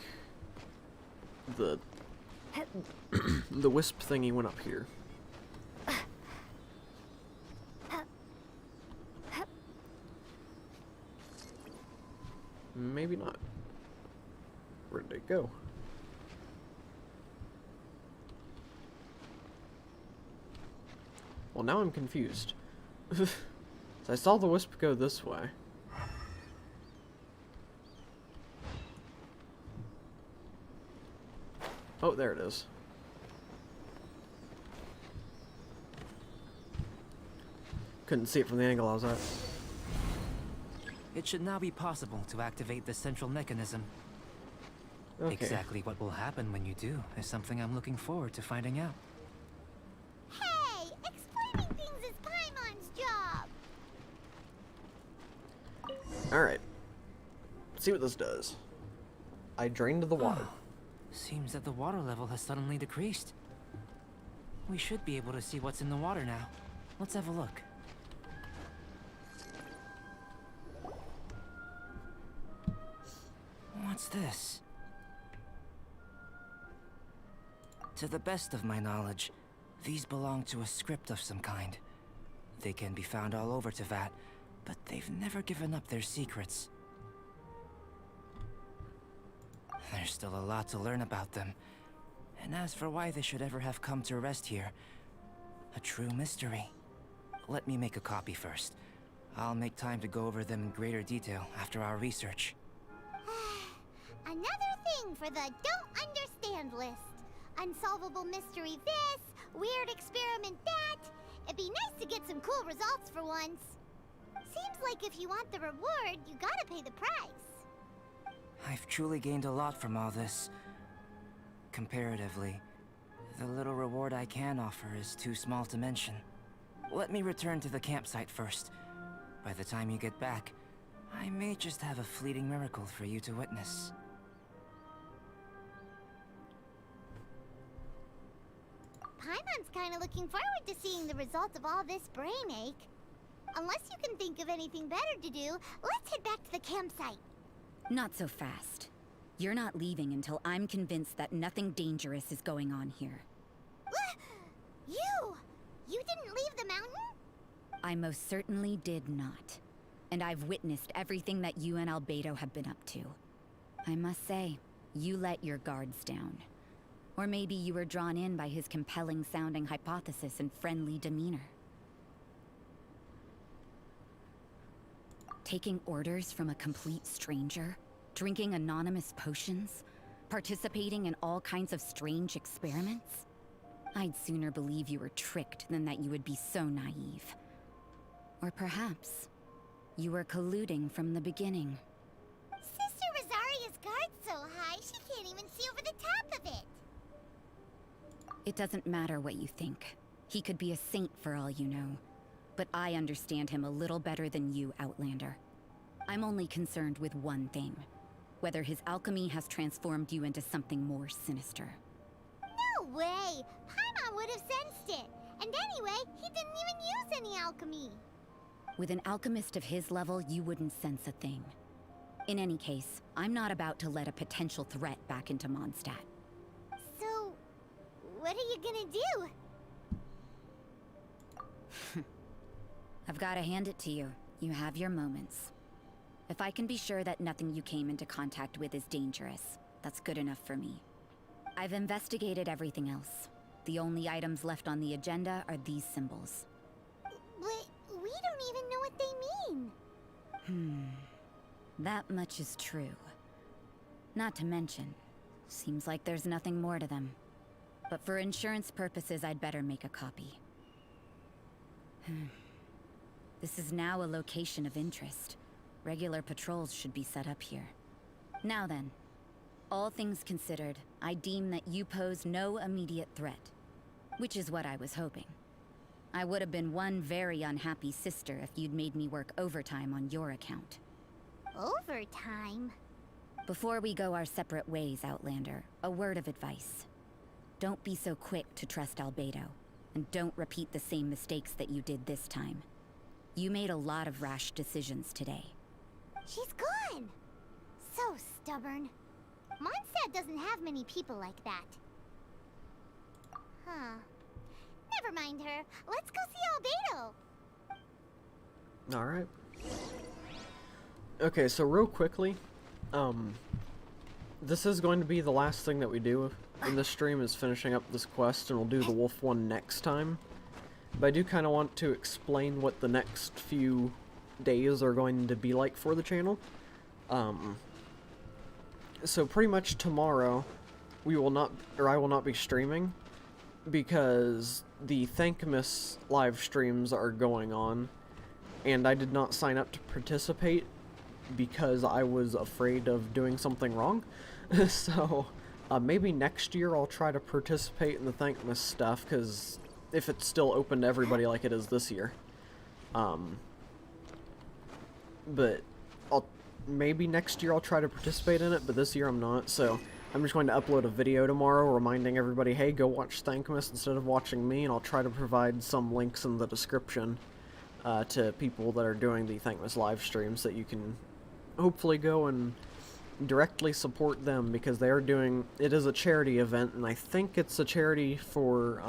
the the wisp thingy went up here. Maybe not. Where did it go? Well, now I'm confused. So I saw the wisp go this way. Oh, there it is. Couldn't see it from the angle I was at. It should now be possible to activate the central mechanism. Okay. Exactly what will happen when you do is something I'm looking forward to finding out. Hey, explaining things is Paimon's job. Alright. Let's see what this does. I drained the water. Seems that the water level has suddenly decreased. We should be able to see what's in the water now. Let's have a look. What's this? To the best of my knowledge, these belong to a script of some kind. They can be found all over Teyvat, but they've never given up their secrets. There's still a lot to learn about them. And as for why they should ever have come to rest here, a true mystery. Let me make a copy first. I'll make time to go over them in greater detail after our research. Another thing for the don't understand list. Unsolvable mystery this, weird experiment that. It'd be nice to get some cool results for once. Seems like if you want the reward, you gotta pay the price. I've truly gained a lot from all this. Comparatively, the little reward I can offer is too small to mention. Let me return to the campsite first. By the time you get back, I may just have a fleeting miracle for you to witness. Paimon's kinda looking forward to seeing the results of all this brain ache. Unless you can think of anything better to do, let's head back to the campsite. Not so fast. You're not leaving until I'm convinced that nothing dangerous is going on here. You! You didn't leave the mountain? I most certainly did not. And I've witnessed everything that you and Albedo have been up to. I must say, you let your guards down. Or maybe you were drawn in by his compelling-sounding hypothesis and friendly demeanor. Taking orders from a complete stranger? Drinking anonymous potions? Participating in all kinds of strange experiments? I'd sooner believe you were tricked than that you would be so naive. Or perhaps, you were colluding from the beginning. Sister Rosaria's guard's so high, she can't even see over the top of it. It doesn't matter what you think. He could be a saint for all you know. But I understand him a little better than you, Outlander. I'm only concerned with one thing. Whether his alchemy has transformed you into something more sinister. No way! Paimon would have sensed it. And anyway, he didn't even use any alchemy. With an alchemist of his level, you wouldn't sense a thing. In any case, I'm not about to let a potential threat back into Mondstadt. So, what are you gonna do? I've gotta hand it to you. You have your moments. If I can be sure that nothing you came into contact with is dangerous, that's good enough for me. I've investigated everything else. The only items left on the agenda are these symbols. But we don't even know what they mean. That much is true. Not to mention, seems like there's nothing more to them. But for insurance purposes, I'd better make a copy. This is now a location of interest. Regular patrols should be set up here. Now then, all things considered, I deem that you pose no immediate threat. Which is what I was hoping. I would have been one very unhappy sister if you'd made me work overtime on your account. Overtime? Before we go our separate ways, Outlander, a word of advice. Don't be so quick to trust Albedo, and don't repeat the same mistakes that you did this time. You made a lot of rash decisions today. She's gone! So stubborn. Mondstadt doesn't have many people like that. Huh. Never mind her. Let's go see Albedo! Alright. Okay, so real quickly, this is going to be the last thing that we do in this stream is finishing up this quest, and we'll do the wolf one next time. But I do kind of want to explain what the next few days are going to be like for the channel. So pretty much tomorrow, I will not be streaming, because the Thankmas live streams are going on, and I did not sign up to participate because I was afraid of doing something wrong. So maybe next year I'll try to participate in the Thankmas stuff, because if it's still open to everybody like it is this year. But maybe next year I'll try to participate in it, but this year I'm not, so I'm just going to upload a video tomorrow reminding everybody, hey, go watch Thankmas instead of watching me, and I'll try to provide some links in the description to people that are doing the Thankmas live streams, that you can hopefully go and directly support them, because they are doing, it is a charity event, and I think it's a charity for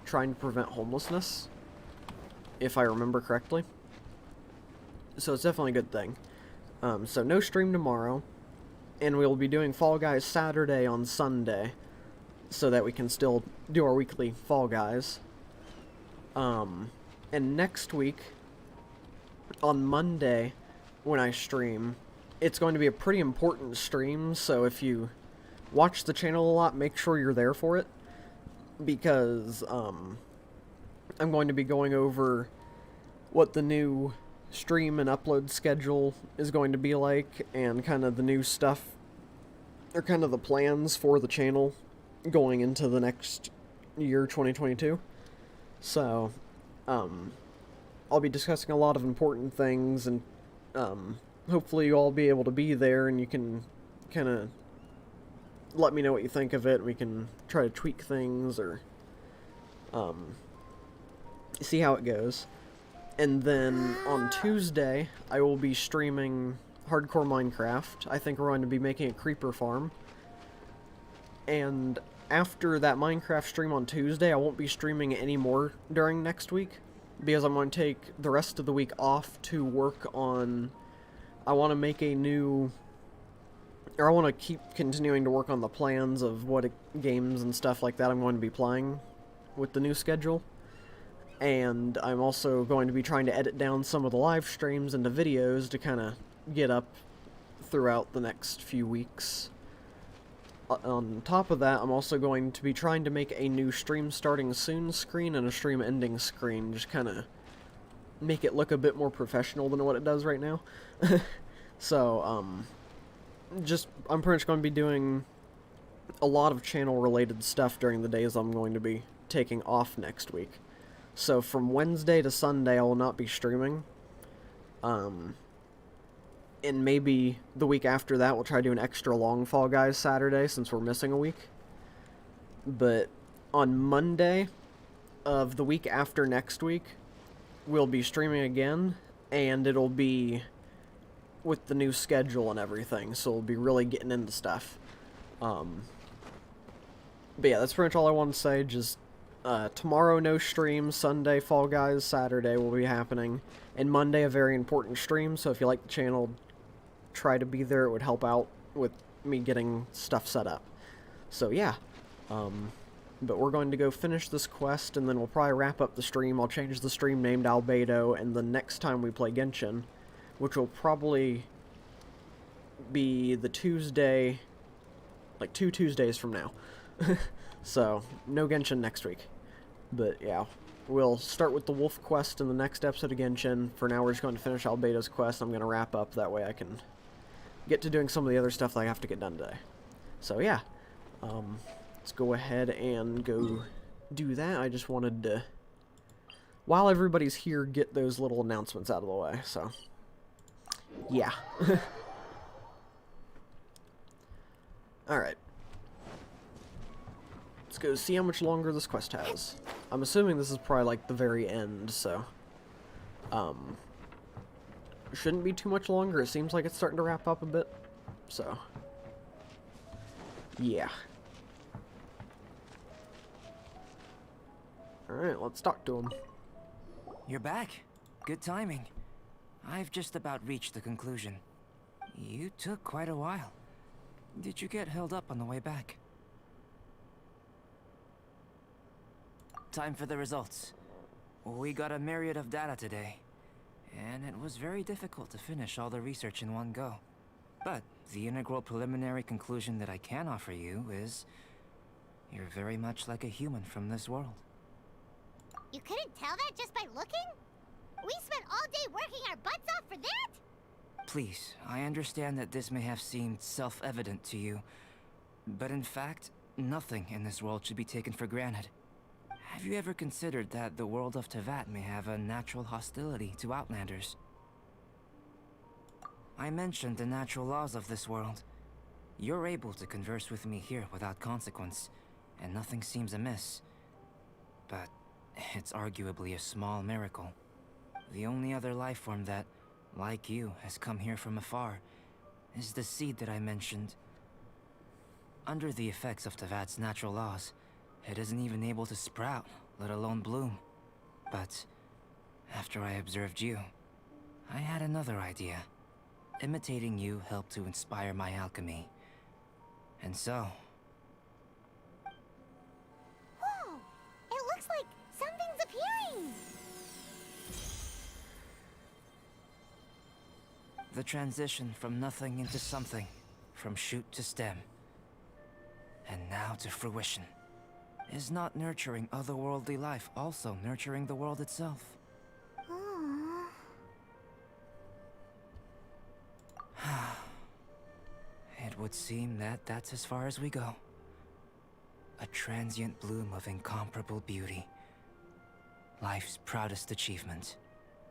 trying to prevent homelessness, if I remember correctly. So it's definitely a good thing. So no stream tomorrow, and we'll be doing Fall Guys Saturday on Sunday, so that we can still do our weekly Fall Guys. And next week, on Monday, when I stream, it's going to be a pretty important stream, so if you watch the channel a lot, make sure you're there for it, because I'm going to be going over what the new stream and upload schedule is going to be like, and kind of the new stuff, or kind of the plans for the channel going into the next year, 2022. So, I'll be discussing a lot of important things, and hopefully you all be able to be there, and you can kind of let me know what you think of it, and we can try to tweak things, or see how it goes. And then on Tuesday, I will be streaming Hardcore Minecraft. I think we're going to be making a creeper farm. And after that Minecraft stream on Tuesday, I won't be streaming anymore during next week, because I'm going to take the rest of the week off to work on, I want to make a new, or I want to keep continuing to work on the plans of what games and stuff like that I'm going to be playing with the new schedule. And I'm also going to be trying to edit down some of the live streams into videos to kind of get up throughout the next few weeks. On top of that, I'm also going to be trying to make a new stream starting soon screen and a stream ending screen, just kind of make it look a bit more professional than what it does right now. So, I'm pretty much going to be doing a lot of channel related stuff during the days I'm going to be taking off next week. So from Wednesday to Sunday, I will not be streaming. And maybe the week after that, we'll try to do an extra long Fall Guys Saturday, since we're missing a week. But on Monday of the week after next week, we'll be streaming again, and it'll be with the new schedule and everything, so we'll be really getting into stuff. But yeah, that's pretty much all I want to say. Just tomorrow, no stream. Sunday, Fall Guys. Saturday will be happening. And Monday, a very important stream, so if you like the channel, try to be there. It would help out with me getting stuff set up. So yeah, But we're going to go finish this quest, and then we'll probably wrap up the stream. I'll change the stream name to Albedo, and the next time we play Genshin, which will probably be the Tuesday, like 2 Tuesdays from now. So, no Genshin next week. But yeah, we'll start with the Wolf quest in the next episode of Genshin. For now, we're just going to finish Albedo's quest. I'm going to wrap up, that way I can get to doing some of the other stuff that I have to get done today. So yeah, let's go ahead and go do that. I just wanted to, while everybody's here, get those little announcements out of the way, so yeah. Alright. Let's go see how much longer this quest has. I'm assuming this is probably like the very end, so shouldn't be too much longer. It seems like it's starting to wrap up a bit, so yeah. Alright, let's talk to him. You're back. Good timing. I've just about reached the conclusion. You took quite a while. Did you get held up on the way back? Time for the results. We got a myriad of data today, and it was very difficult to finish all the research in one go. But the integral preliminary conclusion that I can offer you is you're very much like a human from this world. You couldn't tell that just by looking? We spent all day working our butts off for that? Please, I understand that this may have seemed self-evident to you, but in fact, nothing in this world should be taken for granted. Have you ever considered that the world of Teyvat may have a natural hostility to Outlanders? I mentioned the natural laws of this world. You're able to converse with me here without consequence, and nothing seems amiss. But it's arguably a small miracle. The only other life form that, like you, has come here from afar is the seed that I mentioned. Under the effects of Teyvat's natural laws, it isn't even able to sprout, let alone bloom. But after I observed you, I had another idea. Imitating you helped to inspire my alchemy. And so... Whoa! It looks like something's appearing! the transition from nothing into something, from shoot to stem, and now to fruition. Is not nurturing otherworldly life also nurturing the world itself? It would seem that that's as far as we go. A transient bloom of incomparable beauty. Life's proudest achievement.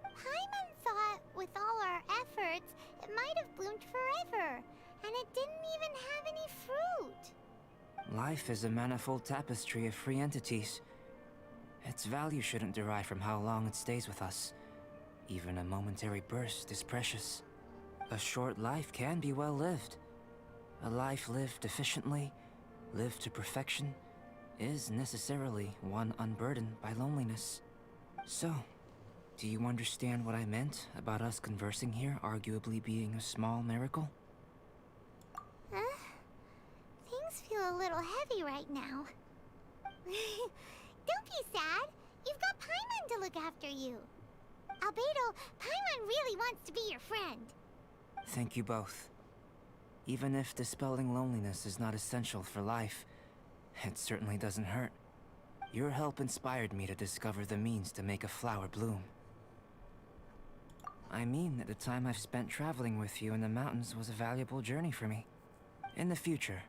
Paimon thought with all our efforts, it might have bloomed forever, and it didn't even have any fruit. Life is a manifold tapestry of free entities. Its value shouldn't derive from how long it stays with us. Even a momentary burst is precious. A short life can be well lived. A life lived efficiently, lived to perfection, is necessarily one unburdened by loneliness. So, do you understand what I meant about us conversing here arguably being a small miracle? Things feel a little heavy right now. Don't be sad. You've got Paimon to look after you. Albedo, Paimon really wants to be your friend. Thank you both. Even if dispelling loneliness is not essential for life, it certainly doesn't hurt. Your help inspired me to discover the means to make a flower bloom. I mean that the time I've spent traveling with you in the mountains was a valuable journey for me. In the future,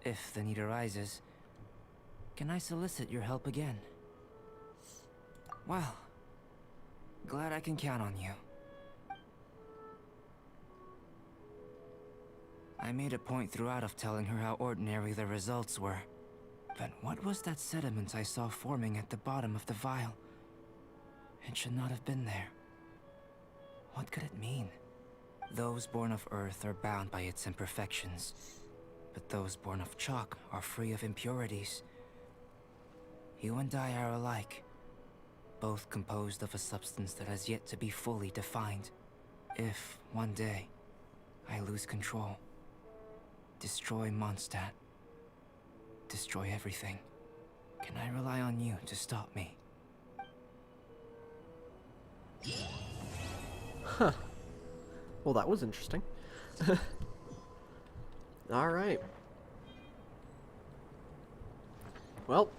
if the need arises, can I solicit your help again? Well, glad I can count on you. I made a point throughout of telling her how ordinary the results were. But what was that sediment I saw forming at the bottom of the vial? It should not have been there. What could it mean? Those born of Earth are bound by its imperfections, but those born of chalk are free of impurities. You and I are alike, both composed of a substance that has yet to be fully defined. If, one day, I lose control, destroy Mondstadt, destroy everything, Can I rely on you to stop me? Huh. Well, that was interesting. Alright. Well,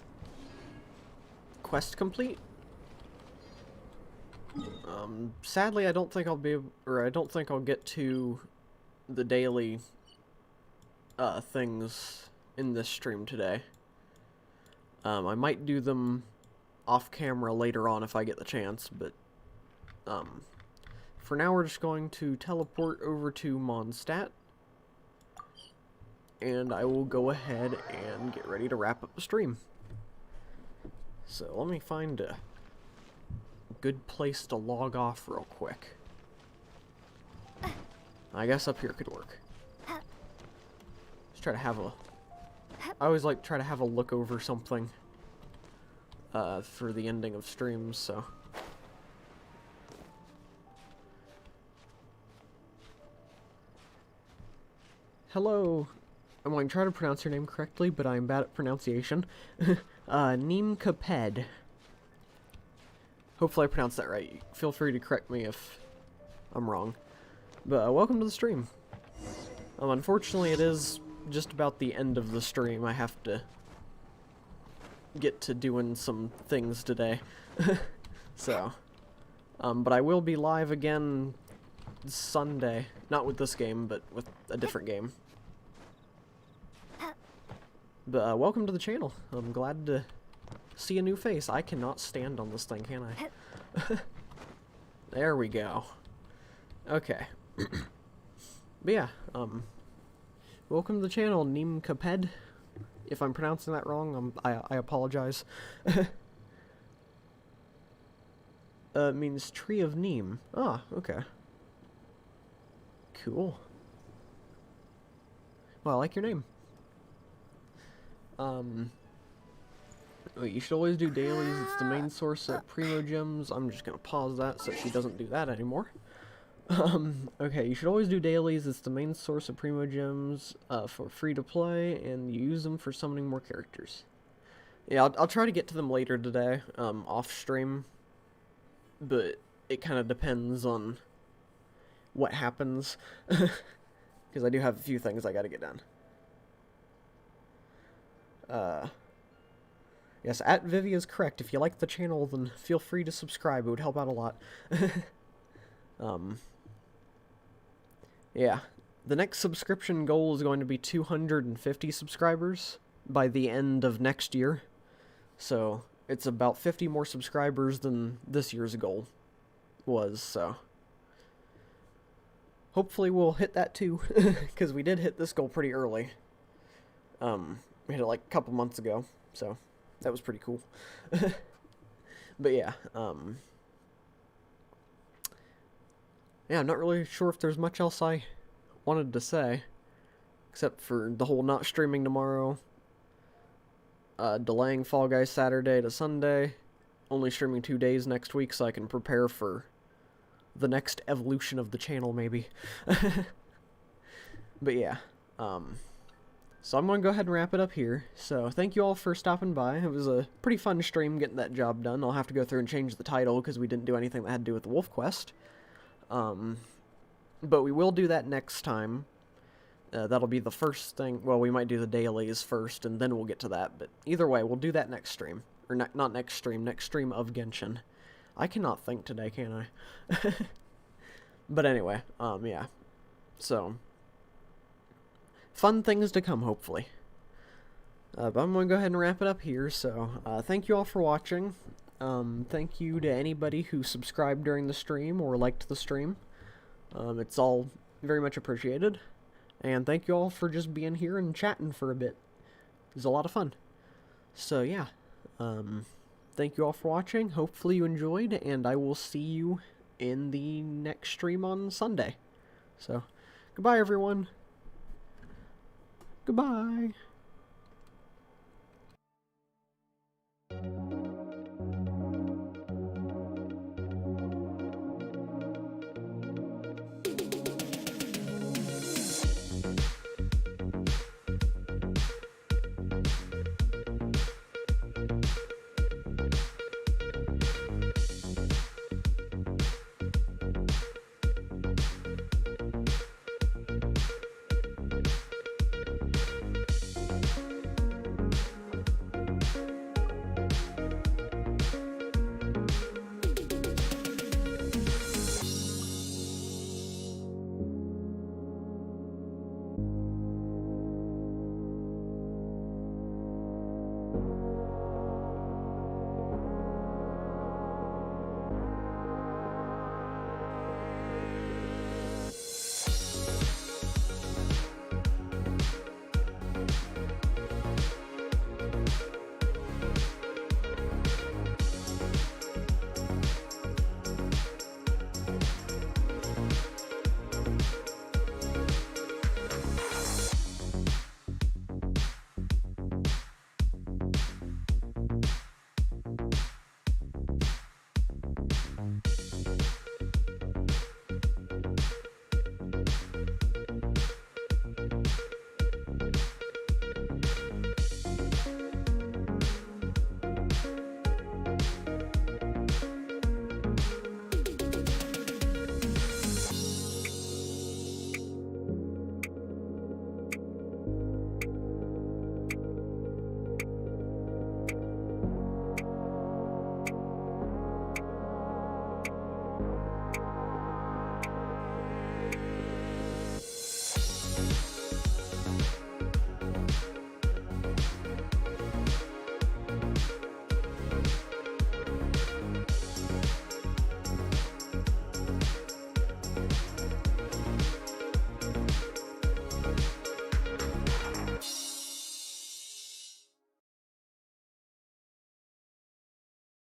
quest complete. Sadly, I don't think I'll be able, or I don't think I'll get to the daily things in this stream today. I might do them off camera later on if I get the chance, but for now we're just going to teleport over to Mondstadt, and I will go ahead and get ready to wrap up the stream. So let me find a good place to log off real quick. I guess up here could work. Just try to have a... I always like try to have a look over something for the ending of streams, so... Hello. I'm going to try to pronounce your name correctly, but I'm bad at pronunciation. Neem Caped. Hopefully I pronounced that right. Feel free to correct me if I'm wrong. But welcome to the stream. Unfortunately, it is just about the end of the stream. I have to get to doing some things today. So, but I will be live again Sunday. Not with this game, but with a different game. But welcome to the channel. I'm glad to see a new face. I cannot stand on this thing, can I? There we go. Okay. But yeah, welcome to the channel, Neem Caped. If I'm pronouncing that wrong, I apologize. It means tree of neem. Ah, okay. Cool. Well, I like your name. Wait, you should always do dailies. It's the main source of Primo Gems. I'm just gonna pause that so she doesn't do that anymore. Okay, you should always do dailies. It's the main source of Primo Gems for free to play, and you use them for summoning more characters. Yeah, I'll try to get to them later today, off stream, but it kind of depends on what happens, because I do have a few things I gotta get done. Yes, @Vivi is correct. If you like the channel, then feel free to subscribe. It would help out a lot. Yeah. The next subscription goal is going to be 250 subscribers by the end of next year. So, it's about 50 more subscribers than this year's goal was, so... Hopefully we'll hit that too, because we did hit this goal pretty early. We hit it like a couple months ago, so that was pretty cool. But yeah, yeah, I'm not really sure if there's much else I wanted to say, except for the whole not streaming tomorrow, delaying Fall Guys Saturday to Sunday, only streaming 2 days next week so I can prepare for the next evolution of the channel, maybe. But yeah, so I'm going to go ahead and wrap it up here. So thank you all for stopping by. It was a pretty fun stream getting that job done. I'll have to go through and change the title because we didn't do anything that had to do with the Wolf Quest. But we will do that next time. That'll be the first thing. Well, we might do the dailies first, and then we'll get to that. But either way, we'll do that next stream. Or not next stream of Genshin. I cannot think today, can I? But anyway, yeah. So, fun things to come, hopefully. But I'm going to go ahead and wrap it up here. So, thank you all for watching. Thank you to anybody who subscribed during the stream or liked the stream. It's all very much appreciated. And thank you all for just being here and chatting for a bit. It was a lot of fun. So, yeah. Thank you all for watching. Hopefully you enjoyed, and I will see you in the next stream on Sunday. So, goodbye everyone. Goodbye.